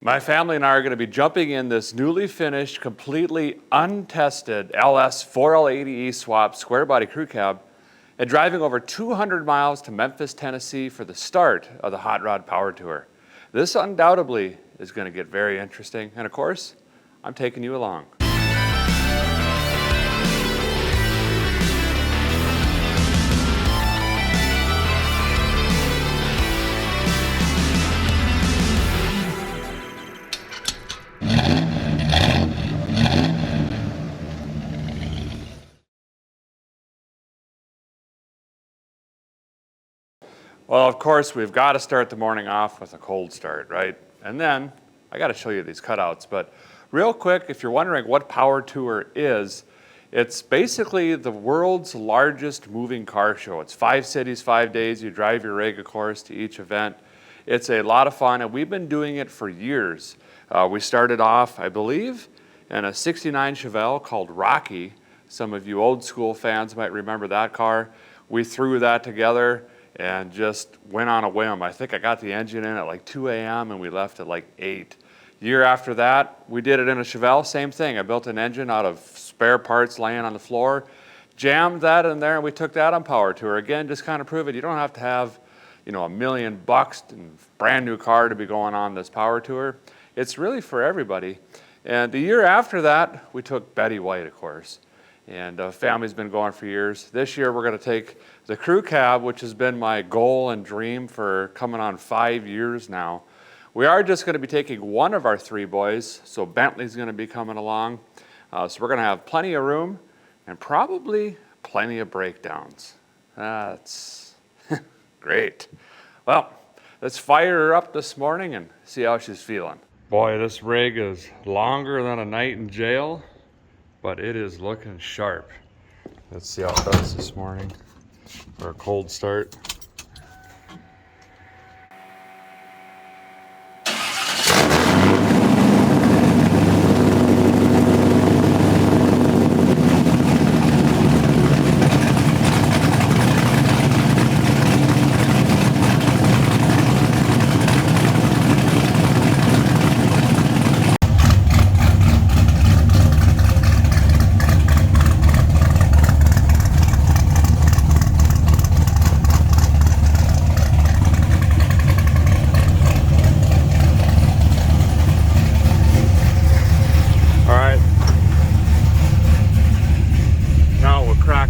My family and I are going to be jumping in this newly finished, completely untested LS 4L80E swap square body crew cab and driving over 200 miles to Memphis, Tennessee for the start of the Hot Rod Power Tour. This undoubtedly is going to get very interesting, and of course, I'm taking you along. Well, of course, we've got to start the morning off with a cold start, right? And then I got to show you these cutouts. But real quick, if you're wondering what Power Tour is, it's basically the world's largest moving car show. It's 5 cities, 5 days. You drive your rig, of course, to each event. It's a lot of fun, and we've been doing it for years. We started off, I believe, in a '69 Chevelle called Rocky. Some of you old school fans might remember that car. We threw that together and just went on a whim. I think I got the engine in at like 2 a.m. and we left at like 8. Year after that, we did it in a Chevelle, same thing. I built an engine out of spare parts laying on the floor, jammed that in there, and we took that on Power Tour. Again, just kind of prove it. You don't have to have, $1 million and brand new car to be going on this Power Tour. It's really for everybody. And the year after that, we took Betty White, of course. And family's been going for years. This year we're going to take the crew cab, which has been my goal and dream for coming on 5 years now. We are just going to be taking one of our 3 boys, so Bentley's going to be coming along. So we're going to have plenty of room and probably plenty of breakdowns. That's great. Well, let's fire her up this morning and see how she's feeling. Boy, this rig is longer than a night in jail, but it is looking sharp. Let's see how it does this morning for a cold start.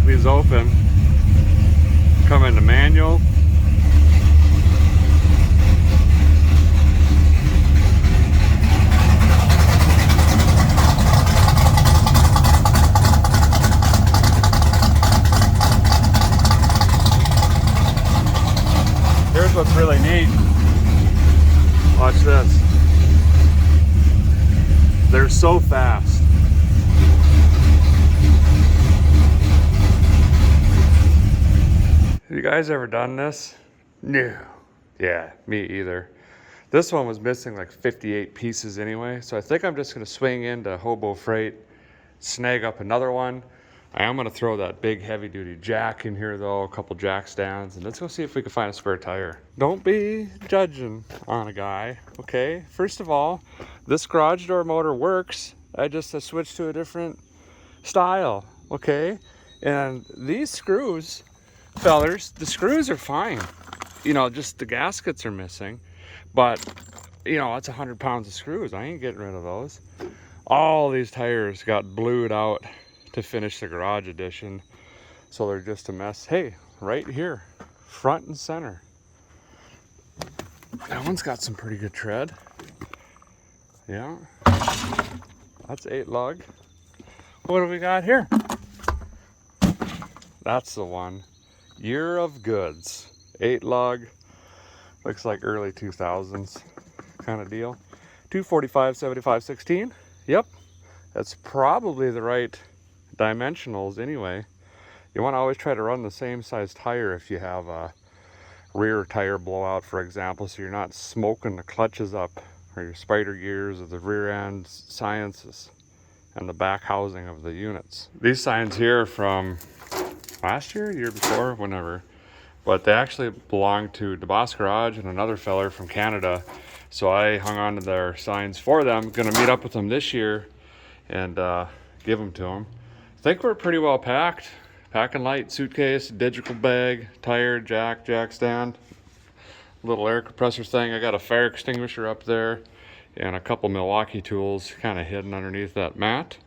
These open, come into manual. Here's what's really neat. Watch this. They're so fast. Have you guys ever done this? No. Yeah, me either. This one was missing like 58 pieces anyway, so I think I'm just gonna swing into Hobo Freight, snag up another one. I am gonna throw that big heavy duty jack in here though, a couple jack stands, and let's go see if we can find a spare tire. Don't be judging on a guy, okay? First of all, this garage door motor works. I just switched to a different style, okay? And these screws, fellers, the screws are fine. Just the gaskets are missing. But, it's 100 pounds of screws. I ain't getting rid of those. All these tires got blued out to finish the garage edition. So they're just a mess. Hey, right here, front and center. That one's got some pretty good tread. Yeah. That's 8 lug. What do we got here? That's the one. Year of goods, 8 lug, looks like early 2000s kind of deal. 245 75 16. Yep, that's probably the right dimensionals anyway. You want to always try to run the same size tire if you have a rear tire blowout, for example, so you're not smoking the clutches up or your spider gears or the rear end sciences and the back housing of the units. These signs here are from last year, year before, whenever, but they actually belong to DeBoss Garage and another feller from Canada So I hung on to their signs for them. Gonna meet up with them this year and give them to them. I think we're pretty well packed. Packing light, suitcase, digital bag, tire, jack stand, little air compressor thing. I got a fire extinguisher up there and a couple Milwaukee tools kind of hidden underneath that mat.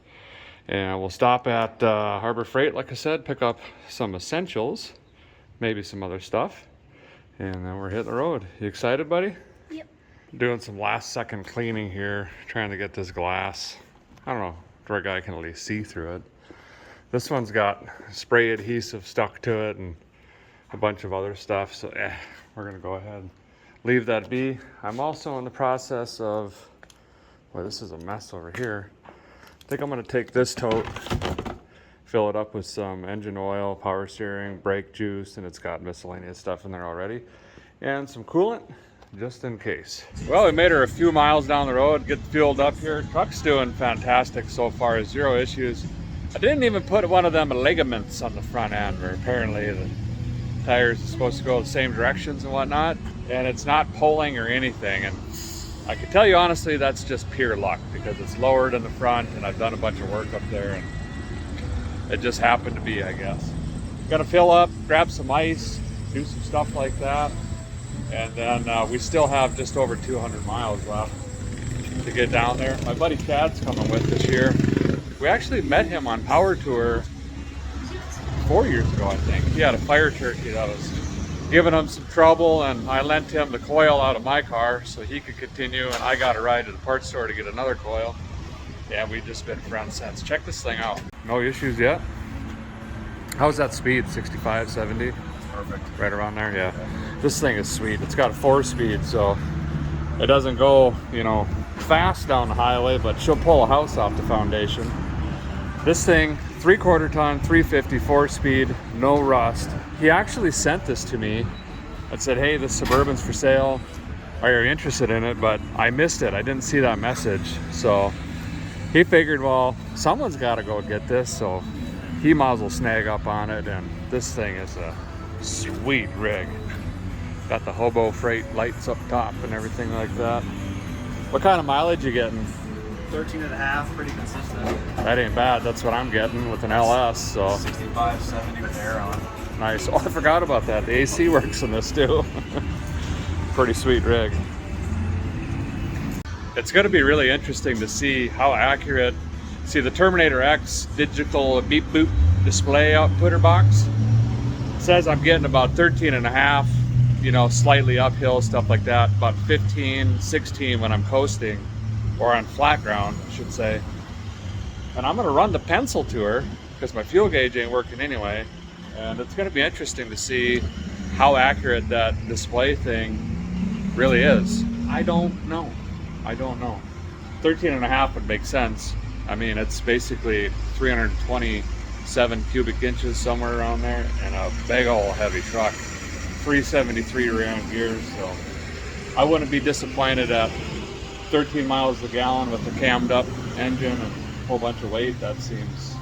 And we'll stop at Harbor Freight, like I said, pick up some essentials, maybe some other stuff, and then we're hitting the road. You excited, buddy? Yep. Doing some last second cleaning here, trying to get this glass. I don't know, where a guy can at least see through it. This one's got spray adhesive stuck to it and a bunch of other stuff, so we're gonna go ahead and leave that be. I'm also in the process of, boy, this is a mess over here. I think I'm gonna take this tote, fill it up with some engine oil, power steering, brake juice, and it's got miscellaneous stuff in there already, and some coolant, just in case. Well, we made her a few miles down the road, get fueled up here. Truck's doing fantastic so far, 0 issues. I didn't even put one of them ligaments on the front end, where apparently the tires are supposed to go the same directions and whatnot, and it's not pulling or anything. And I can tell you honestly, that's just pure luck, because it's lowered in the front and I've done a bunch of work up there and it just happened to be, I guess. Gonna fill up, grab some ice, do some stuff like that, and then we still have just over 200 miles left to get down there. My buddy Chad's coming with this year. We actually met him on Power Tour 4 years ago, I think. He had a fire turkey that was giving him some trouble, and I lent him the coil out of my car so he could continue, and I got a ride to the parts store to get another coil. Yeah, we've just been friends since. Check this thing out. No issues yet? How's that speed? 65, 70? Perfect. Right around there, yeah. This thing is sweet. It's got a 4-speed, so it doesn't go, you know, fast down the highway, but she'll pull a house off the foundation. This thing, 3/4 ton, 350, 4-speed, no rust. He actually sent this to me and said, hey, this Suburban's for sale. Are you interested in it? But I missed it. I didn't see that message. So he figured, well, someone's got to go get this. So he might as well snag up on it. And this thing is a sweet rig. Got the hobo freight lights up top and everything like that. What kind of mileage you getting? 13.5, pretty consistent. That ain't bad. That's what I'm getting with an LS. So 65, 70 with air on. nice. Oh, I forgot about that. The AC works in this too. Pretty sweet rig. It's going to be really interesting to see how accurate. See, the Terminator X digital beep boop display outputter box says I'm getting about 13.5, you know, slightly uphill, stuff like that, about 15, 16 when I'm coasting, or on flat ground, I should say. And I'm gonna run the pencil to her because my fuel gauge ain't working anyway. And it's gonna be interesting to see how accurate that display thing really is. I don't know. 13.5 would make sense. I mean, it's basically 327 cubic inches, somewhere around there, and a big ol' heavy truck. 373 round gears, so I wouldn't be disappointed at 13 miles a gallon with a cammed up engine and a whole bunch of weight. That seems,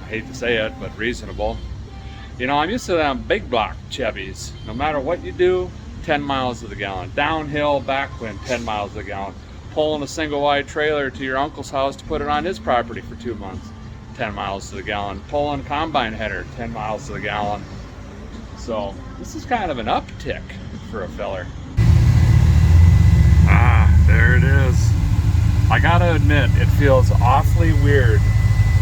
I hate to say it, but reasonable. You know, I'm used to them big block Chevys. No matter what you do, 10 miles to the gallon. Downhill, backwind, 10 miles to the gallon. Pulling a single wide trailer to your uncle's house to put it on his property for 2 months, 10 miles to the gallon. Pulling combine header, 10 miles to the gallon. So this is kind of an uptick for a feller. Ah, there it is. I gotta admit, it feels awfully weird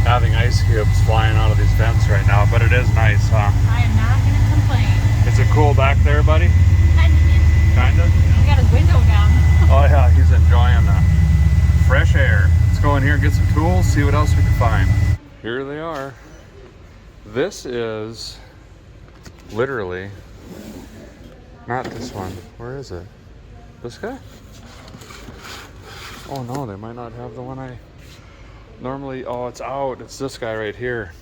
having ice cubes flying out of these vents right now, but it is nice, huh? I am not gonna complain. Is it cool back there, buddy? Kinda? He got his window down. Oh yeah, he's enjoying the fresh air. Let's go in here and get some tools, see what else we can find. Here they are. This is literally, not this one. Where is it? This guy? Oh no, they might not have the one I normally, oh, it's out. It's this guy right here.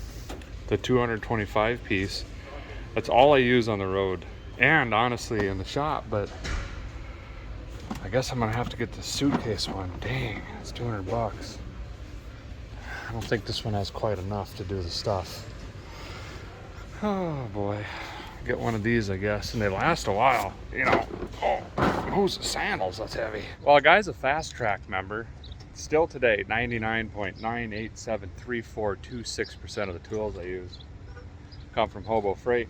The 225 piece. That's all I use on the road. And honestly in the shop, but I guess I'm gonna have to get the suitcase one. Dang, it's 200 bucks. I don't think this one has quite enough to do the stuff. Oh boy, get one of these I guess, and they last a while, you know. Oh, Who's the sandals? That's heavy. Well, a guy's a Fast Track member. Still today, 99.9873426% of the tools I use come from Hobo Freight.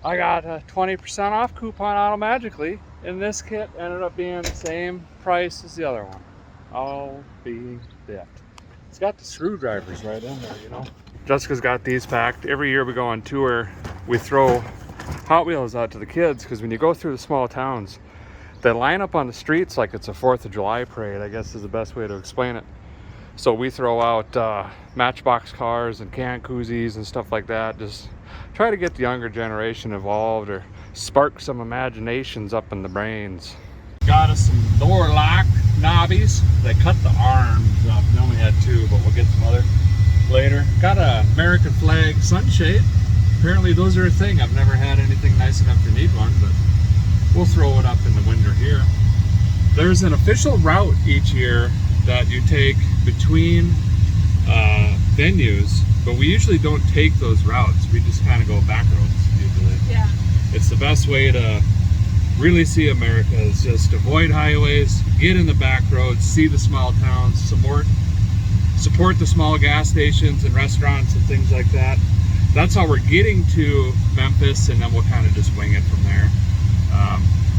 I got a 20% off coupon automagically, and this kit ended up being the same price as the other one. I'll be dipped. It's got the screwdrivers right in there, you know. Jessica's got these packed. Every year we go on tour, we throw Hot Wheels out to the kids, because when you go through the small towns, they line up on the streets like it's a 4th of July parade, I guess is the best way to explain it. So we throw out Matchbox cars and can koozies and stuff like that. Just try to get the younger generation involved or spark some imaginations up in the brains. Got us some door lock knobbies. They cut the arms up. We only had 2, but we'll get some other later. Got a American flag sunshade. Apparently those are a thing. I've never had anything nice enough to need one, but we'll throw it up in the winter here. There's an official route each year that you take between venues, but we usually don't take those routes. We just kind of go back roads usually. Yeah. It's the best way to really see America, is just avoid highways, get in the back roads, see the small towns, support the small gas stations and restaurants and things like that. That's how we're getting to Memphis, and then we'll kind of just wing it from there.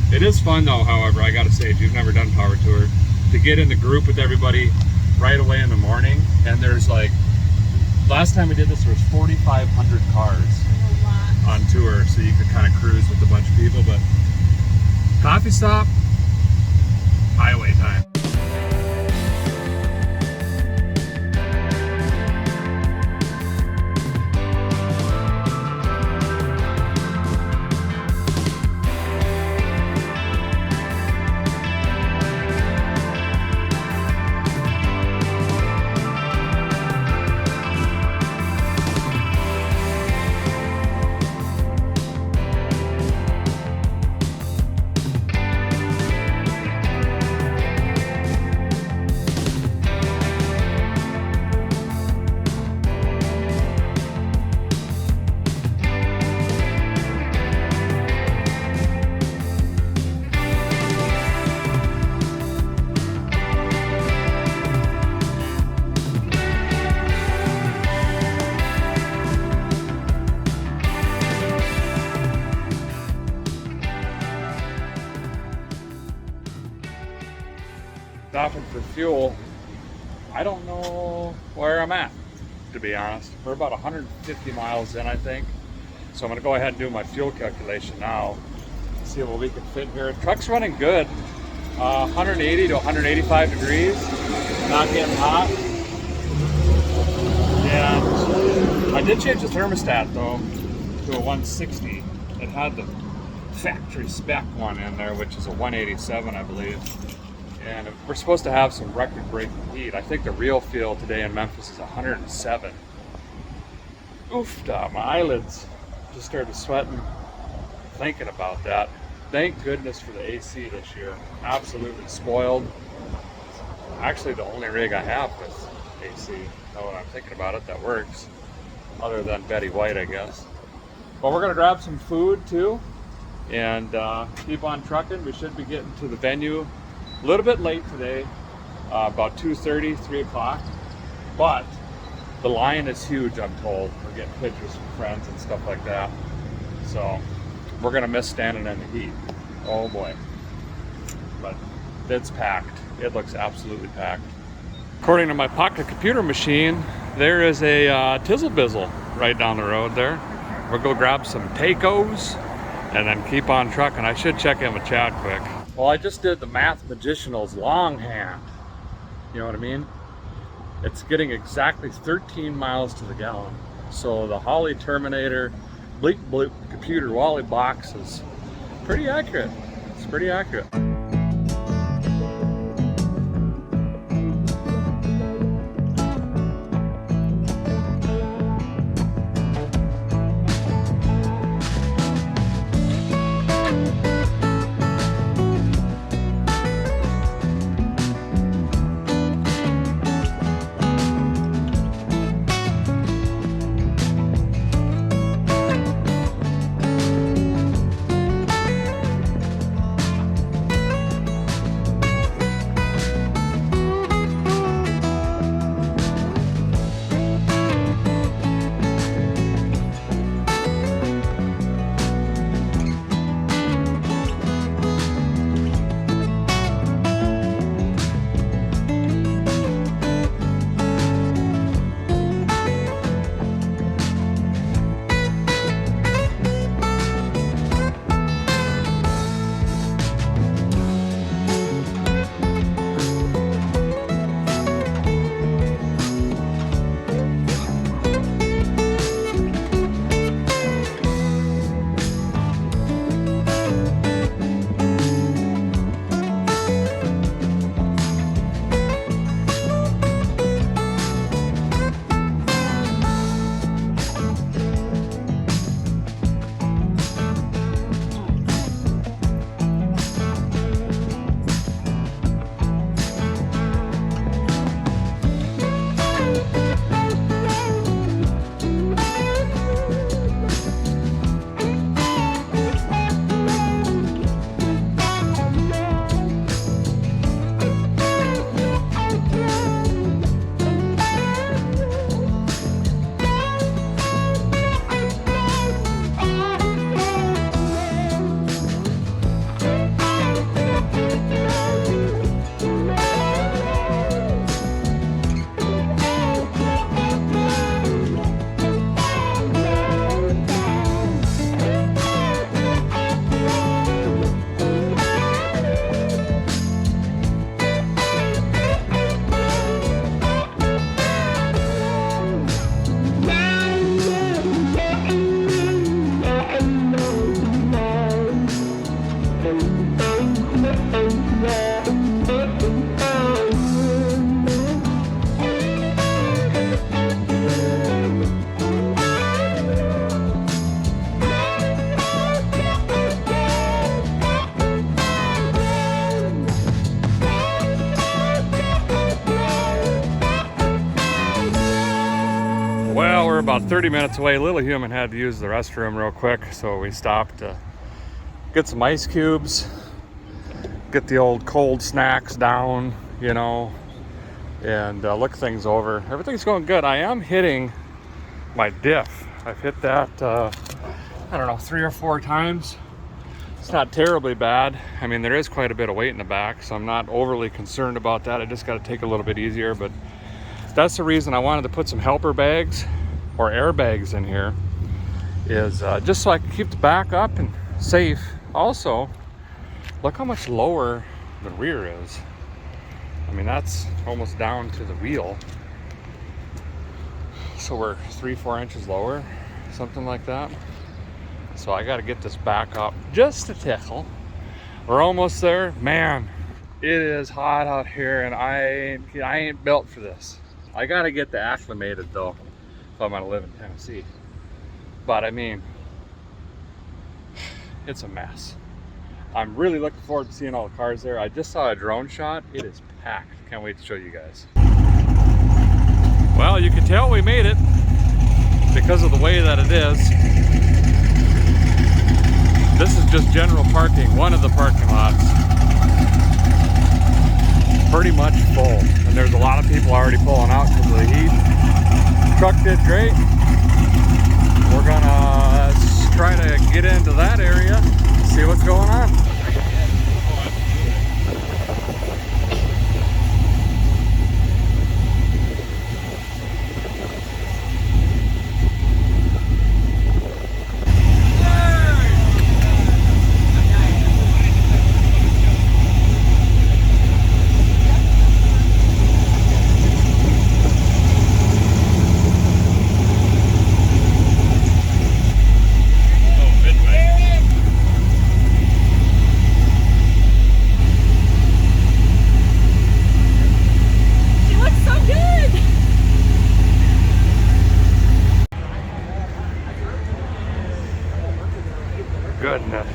It is fun though, however, I gotta say, if you've never done Power Tour, to get in the group with everybody right away in the morning, and there's like, last time we did this, there was 4,500 cars on tour, so you could kind of cruise with a bunch of people. But coffee stop, highway time. Stopping for fuel. I don't know where I'm at, to be honest. We're about 150 miles in, I think. So I'm gonna go ahead and do my fuel calculation now. See what we can fit here. Truck's running good. 180 to 185 degrees. Not getting hot. And I did change the thermostat though to a 160. It had the factory spec one in there, which is a 187, I believe. And we're supposed to have some record-breaking heat. I think the real feel today in Memphis is 107. Oof, my eyelids just started sweating thinking about that. Thank goodness for the AC this year. Absolutely spoiled. Actually, the only rig I have with AC, now that I'm thinking about it, that works. Other than Betty White, I guess. But we're gonna grab some food too and keep on trucking. We should be getting to the venue a little bit late today, about 2:30, 3 o'clock, but the line is huge, I'm told. We're getting pictures from friends and stuff like that. So we're gonna miss standing in the heat. Oh boy. But it's packed. It looks absolutely packed. According to my pocket computer machine, there is a Tizzle Bizzle right down the road there. We'll go grab some tacos and then keep on trucking. I should check in with Chad quick. Well, I just did the Math Magicianals longhand. You know what I mean? It's getting exactly 13 miles to the gallon. So the Holly Terminator Bleak Blue Computer Wally box is pretty accurate. It's pretty accurate. about 30 minutes away. Little human had to use the restroom real quick, so we stopped to get some ice cubes, get the old cold snacks down, you know, and look things over. Everything's going good. I am hitting my diff. I've hit that, I don't know, 3 or 4 times. It's not terribly bad. I mean, there is quite a bit of weight in the back, so I'm not overly concerned about that. I just got to take it a little bit easier, but that's the reason I wanted to put some helper bags or airbags in here, is just so I can keep the back up and safe. Also, look how much lower the rear is. I mean, that's almost down to the wheel. So we're 3-4 inches lower, something like that. So I got to get this back up just a tickle. We're almost there. Man, it is hot out here, and I ain't built for this. I got to get acclimated though if I'm gonna live in Tennessee. But I mean, it's a mess. I'm really looking forward to seeing all the cars there. I just saw a drone shot. It is packed. Can't wait to show you guys. Well, you can tell we made it because of the way that it is. This is just general parking, one of the parking lots. Pretty much full. And there's a lot of people already pulling out because of the heat. Truck did great. We're gonna try to get into that area, see what's going on. Goodness.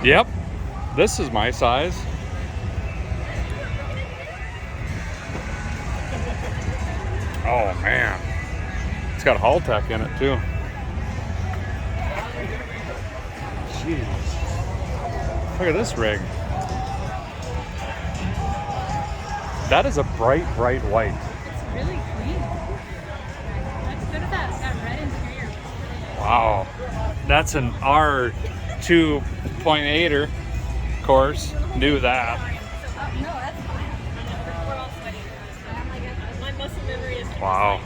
Yep, this is my size. Oh man, it's got a hull tech in it too. Jeez, look at this rig. That is a bright, bright white. It's really clean. That's good at that red interior. Wow. That's an R 2.8er, of course. Knew that. No, that's fine. We're all sweaty. My muscle memory is. Wow.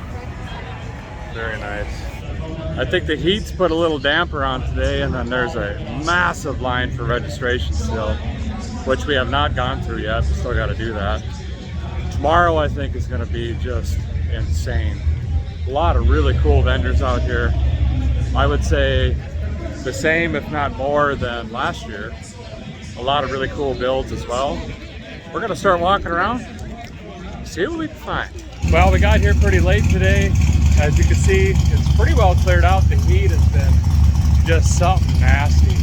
Very nice. I think the heat's put a little damper on today, and then there's a massive line for registration still, which we have not gone through yet. We still got to do that. Tomorrow I think is going to be just insane. A lot of really cool vendors out here. I would say the same, if not more, than last year. A lot of really cool builds as well. We're going to start walking around, see what we can find. Well, we got here pretty late today. As you can see, it's pretty well cleared out. The heat has been just something nasty.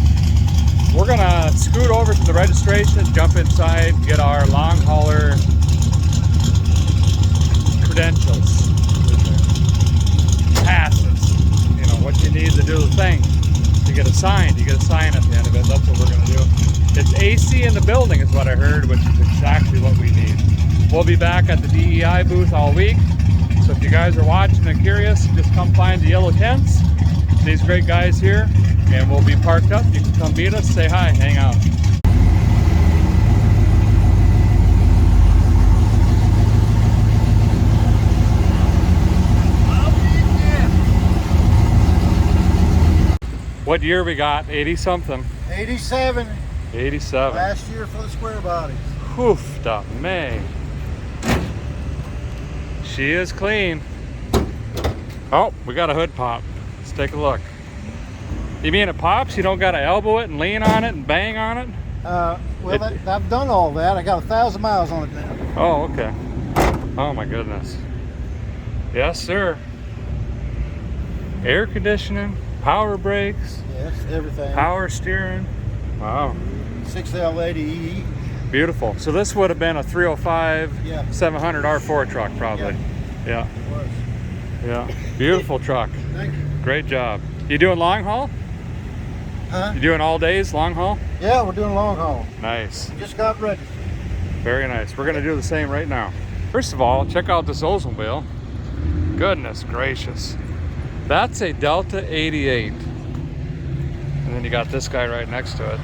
We're going to scoot over to the registration, jump inside, get our long hauler credentials, passes, you know, what you need to do the thing. You get a sign at the end of it. That's what we're going to do. It's AC in the building is what I heard, which is exactly what we need. We'll be back at the DEI booth all week. So if you guys are watching and curious, just come find the yellow tents. These great guys here, and we'll be parked up. You can come meet us, say hi, hang out. What year we got? 80 something. 87. 87. Last year for the square bodies. Oof, da May. She is clean. Oh, we got a hood pop. Let's take a look. You mean it pops? You don't got to elbow it and lean on it and bang on it? I've done all that. I got 1,000 miles on it now. Oh, okay. Oh my goodness. Yes, sir. Air conditioning, power brakes, Yes, everything. power steering. Wow. 6L80E. Beautiful. So this would have been a 305 Yeah. 700 R4 truck probably. Yeah. Was. Yeah. Beautiful truck. Thank you. Great job. You doing long haul? Huh? You doing all days long haul? Yeah, we're doing long haul. Nice. Just got registered. Very nice. We're gonna do the same right now. First of all, check out this Oldsmobile. Goodness gracious. That's a Delta 88. And then you got this guy right next to it.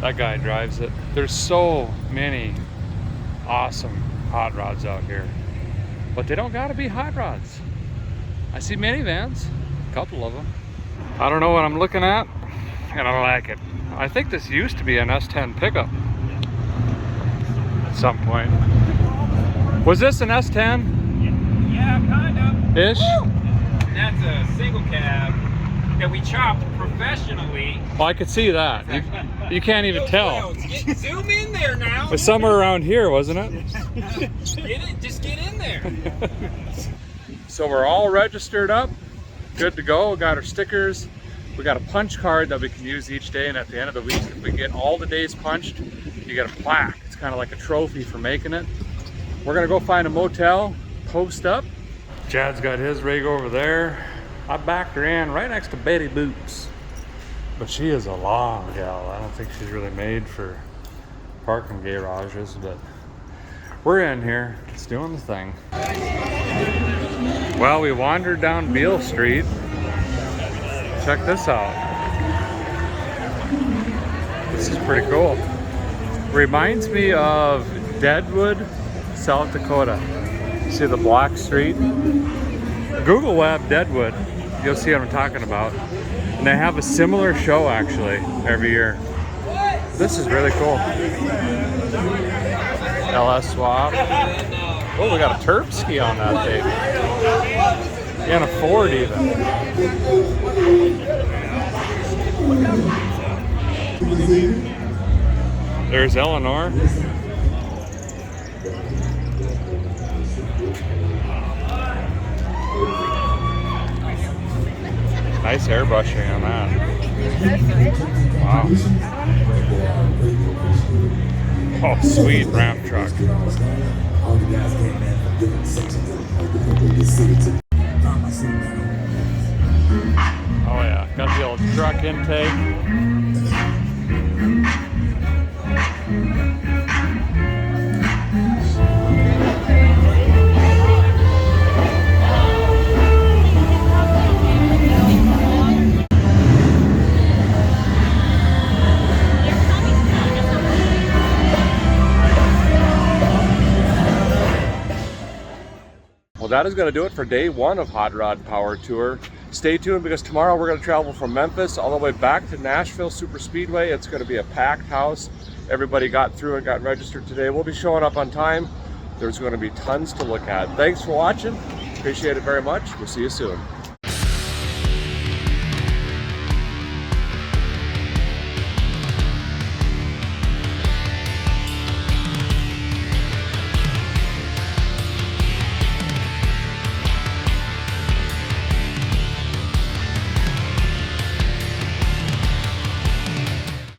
That guy drives it. There's so many awesome hot rods out here. But they don't gotta be hot rods. I see minivans, a couple of them. I don't know what I'm looking at, and I like it. I think this used to be an S10 pickup at some point. Was this an S10? Yeah, kind of. Ish? That's a single cab that we chopped professionally. Well, I could see that. You can't even tell. Zoom in there now. It was somewhere around here, wasn't it? Just get in there. So we're all registered up, good to go. Got our stickers. We got a punch card that we can use each day, and at the end of the week, if we get all the days punched, you get a plaque. It's kind of like a trophy for making it. We're gonna go find a motel, post up. Chad's got his rig over there. I backed her in right next to Betty Boots. But she is a long gal. I don't think she's really made for parking garages, but we're in here. It's doing the thing. Well, we wandered down Beale Street. Check this out. This is pretty cool. Reminds me of Deadwood, South Dakota. See the black street? Google Web Deadwood. You'll see what I'm talking about. And they have a similar show actually every year. This is really cool. LS swap. Oh, we got a Terpsky on that thing. And a Ford even. There's Eleanor. Nice airbrushing on that. Wow. Oh, sweet ramp truck. Oh yeah, got the old truck intake. Well, that is going to do it for day one of Hot Rod Power Tour. Stay tuned because tomorrow we're going to travel from Memphis all the way back to Nashville Super Speedway. It's going to be a packed house. Everybody got through and got registered today. We'll be showing up on time. There's going to be tons to look at. Thanks for watching. Appreciate it very much. We'll see you soon.